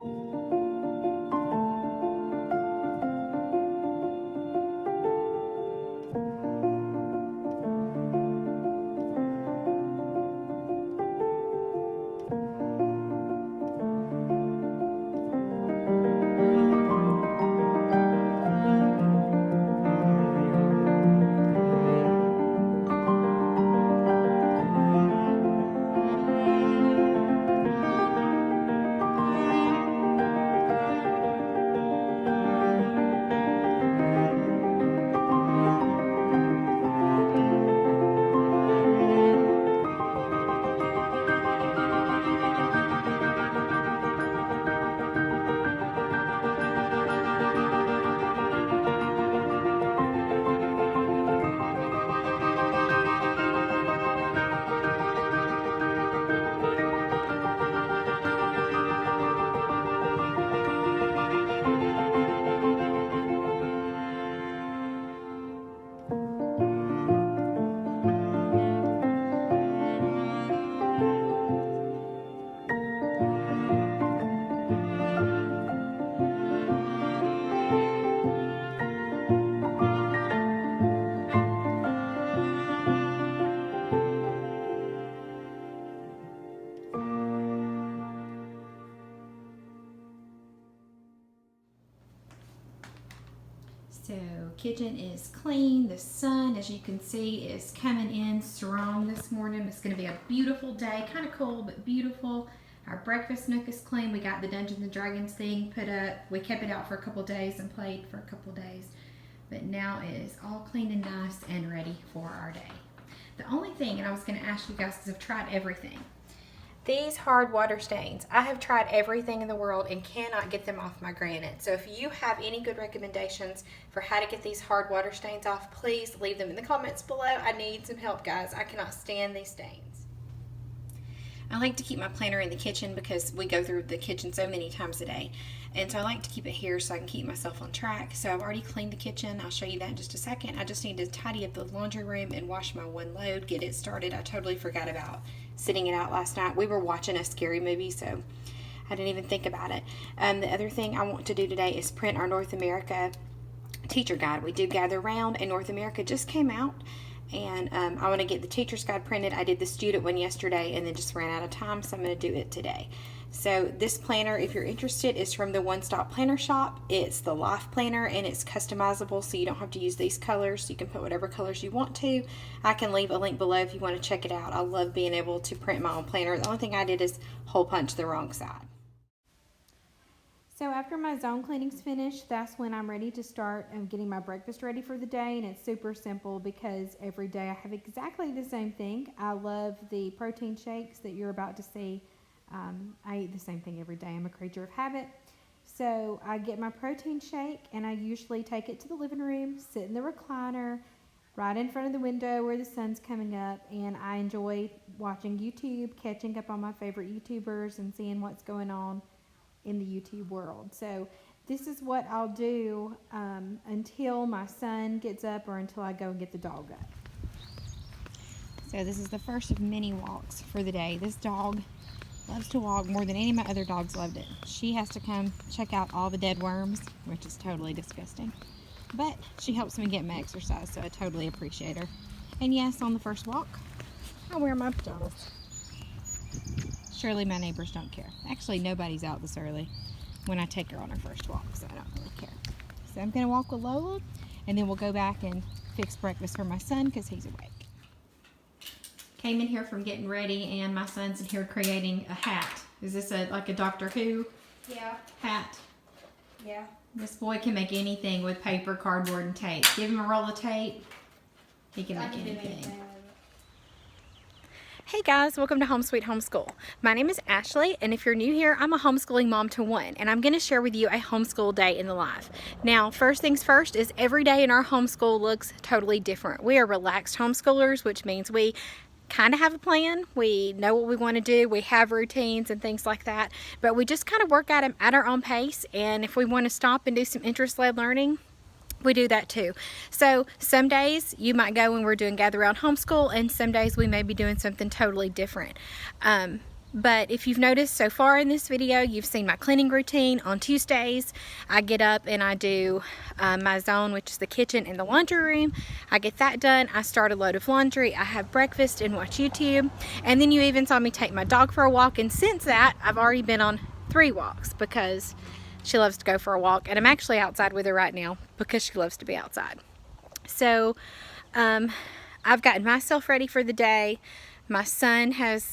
So kitchen is clean. The sun, as you can see, is coming in strong this morning. It's going to be a beautiful day. Kind of cold, but beautiful. Our breakfast nook is clean. We got the Dungeons and Dragons thing put up. We kept it out for a couple days and played for a couple days. But now it is all clean and nice and ready for our day. The only thing, and I was going to ask you guys because I've tried everything. These hard water stains, I have tried everything in the world and cannot get them off my granite. So if you have any good recommendations for how to get these hard water stains off, please leave them in the comments below. I need some help, guys. I cannot stand these stains. I like to keep my planner in the kitchen because we go through the kitchen so many times a day. And so I like to keep it here so I can keep myself on track. So I've already cleaned the kitchen. I'll show you that in just a second. I just need to tidy up the laundry room and wash my one load, get it started. I totally forgot about sitting it out last night. We were watching a scary movie, so I didn't even think about it. The other thing I want to do today is print our North America teacher guide. We do gather round, and North America just came out, and I want to get the teacher's guide printed. I did the student one yesterday and then just ran out of time, so I'm going to do it today. So this planner, if you're interested, is from the One Stop Planner Shop. It's the Life Planner, and it's customizable, so you don't have to use these colors. You can put whatever colors you want to. I can leave a link below if you want to check it out. I love being able to print my own planner. The only thing I did is hole punch the wrong side. So after my zone cleaning's finished, that's when I'm ready to start getting my breakfast ready for the day, and it's super simple because every day I have exactly the same thing. I love the protein shakes that you're about to see. I eat the same thing every day. I'm a creature of habit. So I get my protein shake, and I usually take it to the living room, sit in the recliner, right in front of the window where the sun's coming up, and I enjoy watching YouTube, catching up on my favorite YouTubers, and seeing what's going on in the YouTube world. So this is what I'll do until my son gets up or until I go and get the dog up. So this is the first of many walks for the day. This dog loves to walk more than any of my other dogs loved it. She has to come check out all the dead worms, which is totally disgusting. But she helps me get my exercise, so I totally appreciate her. And yes, on the first walk, I wear my pajamas. Surely my neighbors don't care. Actually, nobody's out this early when I take her on her first walk, so I don't really care. So I'm going to walk with Lola, and then we'll go back and fix breakfast for my son because he's awake. Came in here from getting ready, and my son's in here creating a hat. Is this like a Doctor Who hat? Yeah. This boy can make anything with paper, cardboard, and tape. Give him a roll of tape, he can make anything. Hey guys, welcome to Home Sweet Homeschool. My name is Ashley, and if you're new here, I'm a homeschooling mom to one, and I'm going to share with you a homeschool day in the life. Now, first things first is every day in our homeschool looks totally different. We are relaxed homeschoolers, which means we kind of have a plan. We know what we want to do. We have routines and things like that, but we just kind of work at them at our own pace, and if we want to stop and do some interest-led learning, we do that too. So some days you might go when we're doing gather around homeschool, and some days we may be doing something totally different. But if you've noticed so far in this video, you've seen my cleaning routine. On Tuesdays, I get up and I do my zone, which is the kitchen and the laundry room. I get that done. I start a load of laundry. I have breakfast and watch YouTube. And then you even saw me take my dog for a walk. And since that, I've already been on 3 walks because she loves to go for a walk. And I'm actually outside with her right now because she loves to be outside. So I've gotten myself ready for the day. My son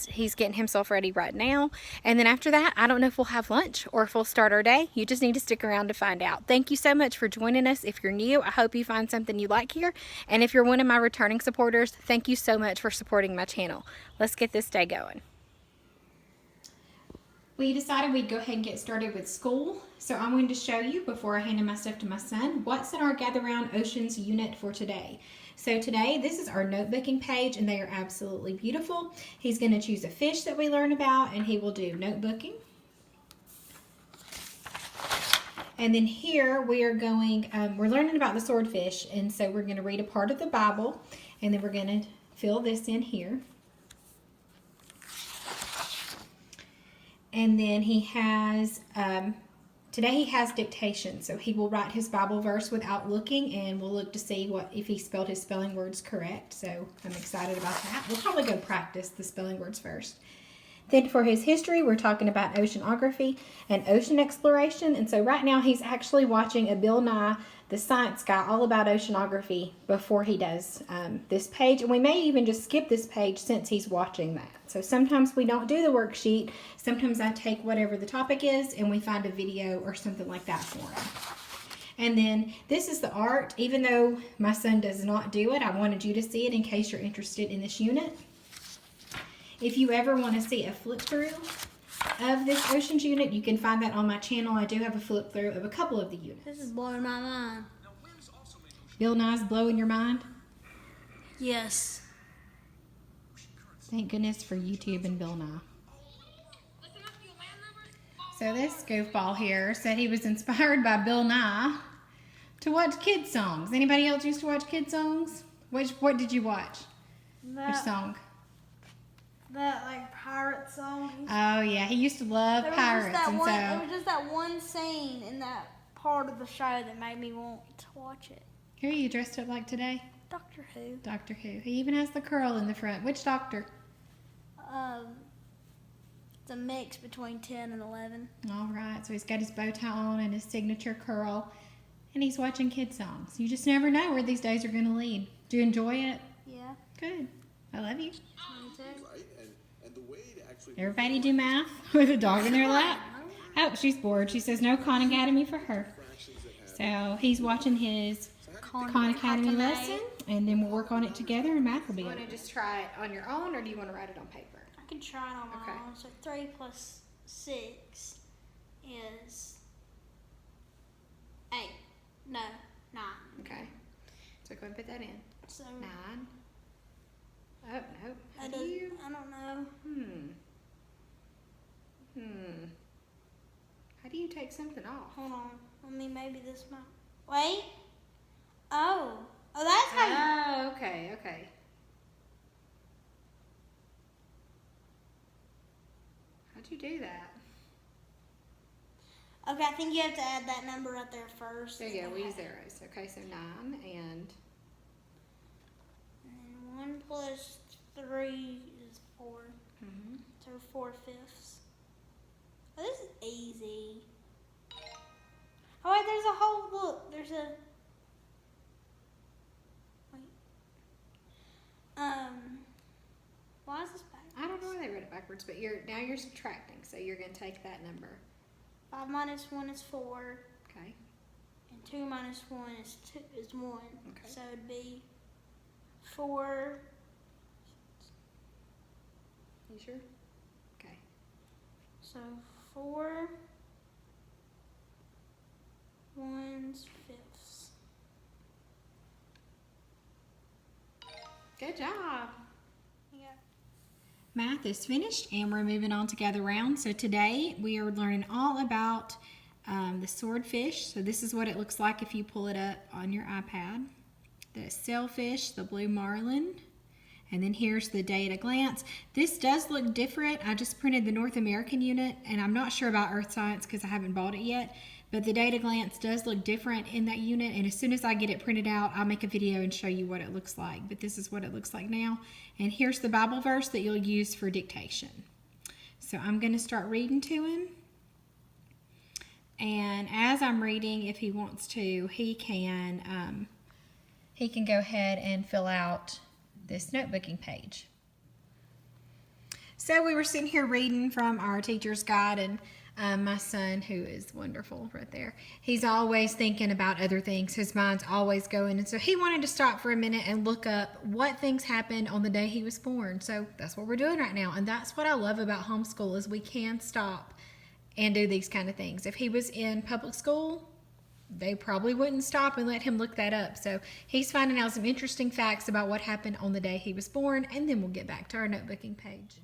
he's getting himself ready right now. And then after that, I don't know if we'll have lunch or if we'll start our day. You just need to stick around to find out. Thank you so much for joining us. If you're new, I hope you find something you like here. And if you're one of my returning supporters, thank you so much for supporting my channel. Let's get this day going. We decided we'd go ahead and get started with school. So I'm going to show you, before I hand in my stuff to my son, what's in our Gather Round Oceans unit for today. So today, this is our notebooking page, and they are absolutely beautiful. He's going to choose a fish that we learn about, and he will do notebooking. And then here we are going, we're learning about the swordfish, and so we're going to read a part of the Bible, and then we're going to fill this in here. And then he has, today he has dictation, so he will write his Bible verse without looking, and we'll look to see if he spelled his spelling words correct. So I'm excited about that. We'll probably go practice the spelling words first. Then for his history, we're talking about oceanography and ocean exploration. And so right now he's actually watching a Bill Nye the Science Guy all about oceanography before he does this page. And we may even just skip this page since he's watching that. So sometimes we don't do the worksheet. Sometimes I take whatever the topic is and we find a video or something like that for him. And then this is the art. Even though my son does not do it, I wanted you to see it in case you're interested in this unit. If you ever want to see a flip through of this Oceans unit, you can find that on my channel. I do have a flip through of a couple of the units. This is blowing my mind. Bill Nye's blowing your mind? Yes. Thank goodness for YouTube and Bill Nye. So this goofball here said he was inspired by Bill Nye to watch kids songs. Anybody else used to watch kids songs? What did you watch? Which song? That like pirate song. Oh yeah, he used to love pirates, there was just that one scene in that part of the show that made me want to watch it. Who are you dressed up like today? Doctor Who. Doctor Who. He even has the curl in the front. Which doctor? It's a mix between 10 and 11. All right, so he's got his bow tie on and his signature curl, and he's watching kid songs. You just never know where these days are going to lead. Do you enjoy it? Yeah. Good. I love you. Me too. Everybody do math with a dog in their lap? Oh, she's bored. She says no Khan Academy for her. So he's watching his Khan Academy lesson, and then we'll work on it together, and math will be. You want to just try it on your own, or do you want to write it on paper? I can try it on my own. So 3 plus 6 is 8. No, 9. Okay. So go and put that in. So 9. Oh, no. I don't know. How do you take something off? Hold on. Maybe this might. Wait. Oh, that's how you. Oh, okay. How'd you do that? Okay, I think you have to add that number right there first. There you go. We use zeros. Okay, so 9 and 1 plus 3 is 4. So 4/5. Oh, this is easy. Oh wait, there's a whole look. There's a why is this backwards? I don't know why they wrote it backwards, but now you're subtracting, so you're going to take that number. 5 minus 1 is 4. Okay. And 2 minus 1 is 1. Okay. So it'd be 4. You sure? Okay. So 4 1/5. Good job. Yeah. Math is finished, and we're moving on to Gather Round. So today we are learning all about the swordfish. So this is what it looks like if you pull it up on your iPad. The sailfish, the blue marlin, And then here's the day at a glance. This does look different. I just printed the North American unit, and I'm not sure about Earth Science because I haven't bought it yet. But the day at a glance does look different in that unit, and as soon as I get it printed out, I'll make a video and show you what it looks like. But this is what it looks like now. And here's the Bible verse that you'll use for dictation. So I'm going to start reading to him. And as I'm reading, if he wants to, he can go ahead and fill out this notebooking page. So we were sitting here reading from our teacher's guide, and my son, who is wonderful right there, he's always thinking about other things. His mind's always going. And so he wanted to stop for a minute and look up what things happened on the day he was born. So that's what we're doing right now. And that's what I love about homeschool is we can stop and do these kind of things. If he was in public school, they probably wouldn't stop and let him look that up. So he's finding out some interesting facts about what happened on the day he was born, and then we'll get back to our notebooking page.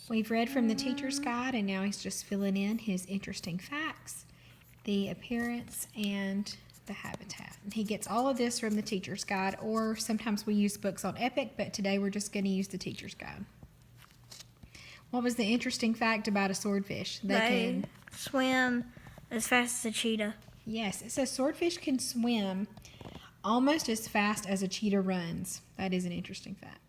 We've read from the teacher's guide, and now he's just filling in his interesting facts, the appearance, and the habitat. And he gets all of this from the teacher's guide, or sometimes we use books on Epic, but today we're just going to use the teacher's guide. What was the interesting fact about a swordfish? They can swim as fast as a cheetah. Yes, it says swordfish can swim almost as fast as a cheetah runs. That is an interesting fact.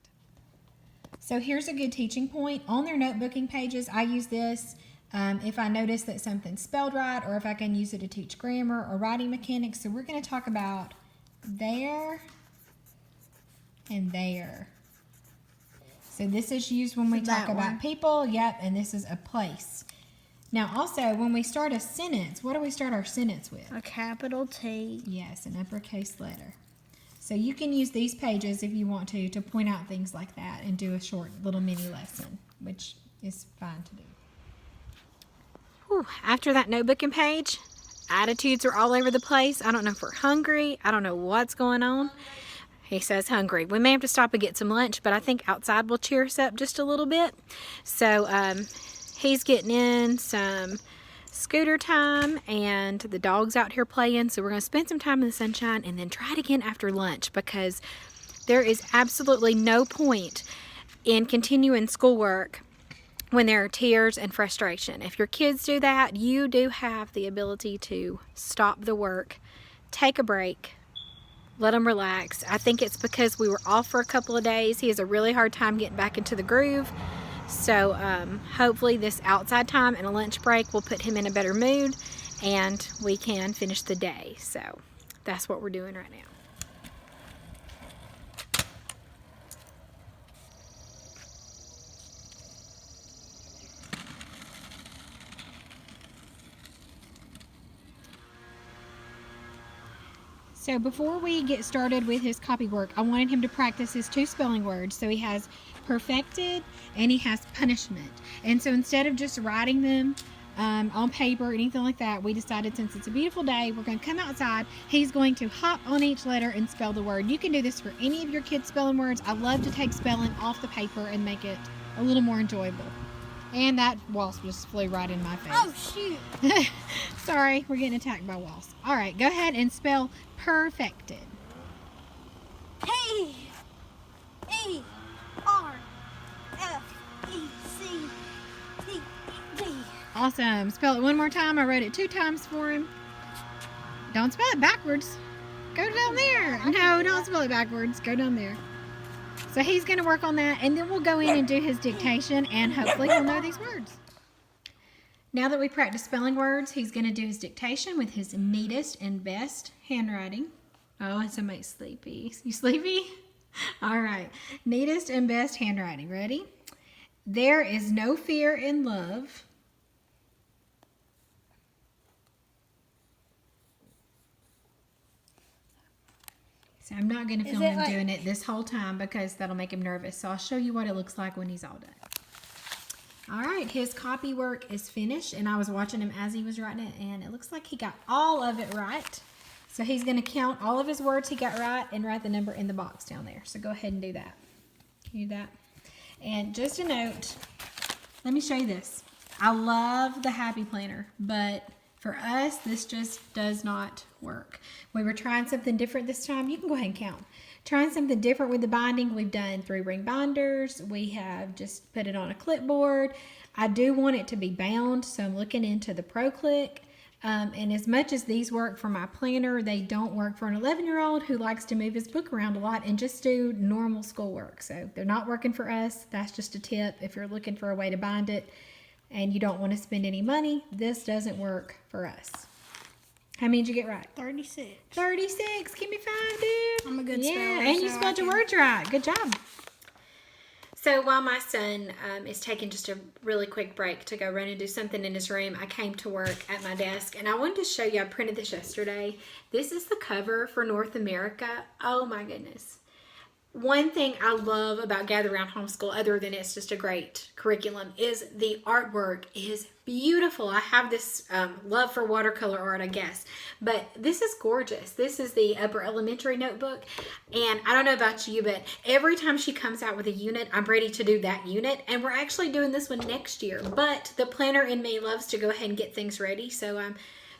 So here's a good teaching point. On their notebooking pages, I use this if I notice that something's spelled right, or if I can use it to teach grammar or writing mechanics. So we're going to talk about there and there. So this is used when we talk about people. Yep, and this is a place. Now also, when we start a sentence, what do we start our sentence with? A capital T. Yes, an uppercase letter. So you can use these pages if you want to point out things like that and do a short little mini lesson, which is fine to do. Whew. After that notebooking page, attitudes are all over the place. I don't know if we're hungry. I don't know what's going on. He says hungry. We may have to stop and get some lunch, but I think outside will cheer us up just a little bit. So he's getting in some scooter time, and the dog's out here playing. So we're going to spend some time in the sunshine and then try it again after lunch, because there is absolutely no point in continuing schoolwork when there are tears and frustration. If your kids do that, you do have the ability to stop the work, take a break, let them relax. I think it's because we were off for a couple of days. He has a really hard time getting back into the groove. So hopefully this outside time and a lunch break will put him in a better mood, and we can finish the day. So that's what we're doing right now. So before we get started with his copy work, I wanted him to practice his 2 spelling words. So he has perfected and he has punishment. And so instead of just writing them on paper or anything like that, we decided since it's a beautiful day, we're going to come outside. He's going to hop on each letter and spell the word. You can do this for any of your kids' spelling words. I love to take spelling off the paper and make it a little more enjoyable. And that wasp just flew right in my face. Oh, shoot. Sorry, we're getting attacked by wasps. All right, go ahead and spell perfected. P-E-R-F-E-C-T-E-D. Awesome. Spell it one more time. I wrote it 2 times for him. Don't spell it backwards. Go down there. No, don't spell it backwards. Go down there. So he's going to work on that, and then we'll go in and do his dictation, and hopefully he'll know these words. Now that we practiced spelling words, he's going to do his dictation with his neatest and best handwriting. Oh, and somebody's sleepy. You sleepy? All right. Neatest and best handwriting. Ready? There is no fear in love. So I'm not going to film him doing it this whole time because that'll make him nervous. So I'll show you what it looks like when he's all done. All right, his copy work is finished, and I was watching him as he was writing it, and it looks like he got all of it right. So he's going to count all of his words he got right and write the number in the box down there. So go ahead and do that. Can you do that? And just a note, let me show you this. I love the Happy Planner, but For us, this just does not work. We were trying something different this time. You can go ahead and count. Trying something different with the binding. We've done 3-ring binders. We have just put it on a clipboard. I do want it to be bound, so I'm looking into the Pro Click. And as much as these work for my planner, they don't work for an 11-year-old who likes to move his book around a lot and just do normal schoolwork. So they're not working for us. That's just a tip if you're looking for a way to bind it and you don't want to spend any money. This doesn't work for us. How many did you get right? 36. 36. Give me 5, dude. I'm a good speller. Yeah, and you so spelled your words right. Good job. So while my son is taking just a really quick break to go run and do something in his room, I came to work at my desk and I wanted to show you, I printed this yesterday. This is the cover for North America. Oh my goodness. One thing I love about Gather Round Homeschool, other than it's just a great curriculum, is the artwork is beautiful. I have this love for watercolor art, I guess, but this is gorgeous. This is the upper elementary notebook, and I don't know about you, but every time she comes out with a unit, I'm ready to do that unit, and we're actually doing this one next year, but the planner in me loves to go ahead and get things ready, so I'm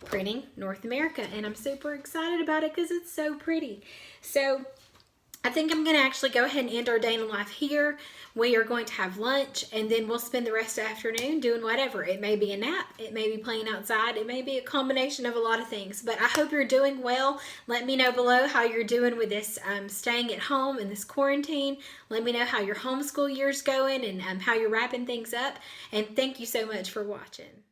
printing North America, and I'm super excited about it because it's so pretty. So I think I'm going to actually go ahead and end our day in life here. We are going to have lunch, and then we'll spend the rest of the afternoon doing whatever. It may be a nap. It may be playing outside. It may be a combination of a lot of things. But I hope you're doing well. Let me know below how you're doing with this staying at home and this quarantine. Let me know how your homeschool year's going and how you're wrapping things up. And thank you so much for watching.